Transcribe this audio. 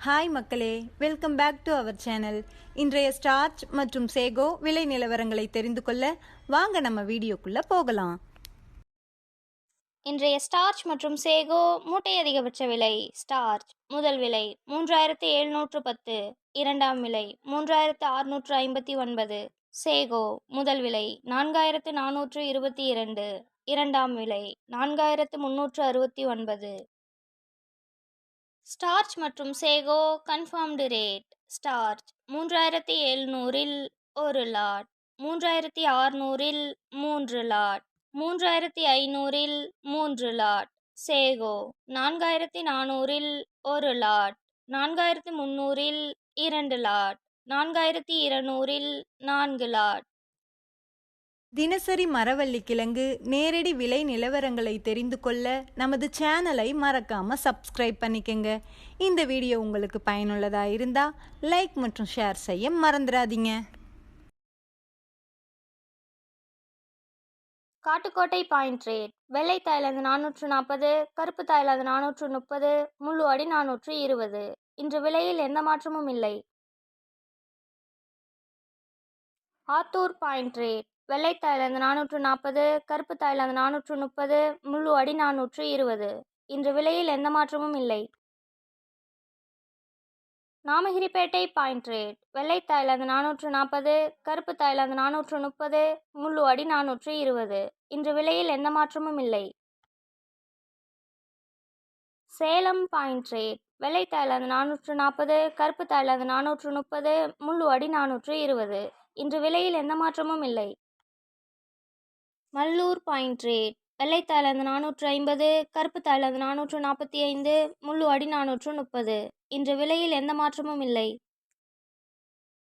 Hi மக்களே, welcome back to our channel. இன்றைய starch மற்றும் சேகோ விலை நிலவரங்களை தெரிந்து கொள்ள வாங்க நம்ம வீடியோக்குள்ள போகலாம். இன்றைய ஸ்டார்ச் மற்றும் சேகோ மூட்டை அதிகபட்ச விலை. ஸ்டார்ச் முதல் விலை 3710, இரண்டாம் விலை 3659. சேகோ முதல் விலை 4422, இரண்டாம் விலை 4369. ஸ்டார்ச் மற்றும் சேகோ கன்ஃபார்ம்டு ரேட். ஸ்டார்ச் 3700-இல் 1 லாட், 3600-இல் 3 லாட், 3500-இல் 3 லாட். சேகோ 4400-இல் 1 லாட், 4300-இல் 2 லாட், 4200-இல் 4 லாட். தினசரி மரவள்ளி கிழங்கு நேரடி விலை நிலவரங்களை தெரிந்து கொள்ள நமது சேனலை மறக்காம சப்ஸ்கிரைப் பண்ணிக்கங்க. இந்த வீடியோ உங்களுக்கு பயனுள்ளதா இருந்தா லைக் மற்றும் ஷேர் செய்ய மறந்துடாதீங்க. Kattukottai point rate. வெள்ளை தாய்லாந்து 440, கருப்பு தாய்லாந்து 430, முழு அடி 420. இன்று விலையில் எந்த மாற்றமும் இல்லை. Attur point rate. வெள்ளை தாய்லாந்து 440, கருப்பு தாய்லாந்து 430, முழு அடி 420. இன்று விலையில் எந்த மாற்றமும் இல்லை. Namagiripettai point rate. வெள்ளை தாய்லாந்து 440, கருப்பு தாய்லாந்து 430, முழு அடி 420. இன்று விலையில் எந்த மாற்றமும் இல்லை. Salem point rate. வெள்ளை தாய்லாந்து 440, கருப்பு தாய்லாந்து 430, முழு அடி 420. இன்று விலையில் எந்த மாற்றமும் இல்லை. Mallur point rate. வெள்ளை தாய்லாந்து 450, கருப்பு தாய்லாந்து 445, முழு அடி 430. இன்று விலையில் எந்த மாற்றமும் இல்லை.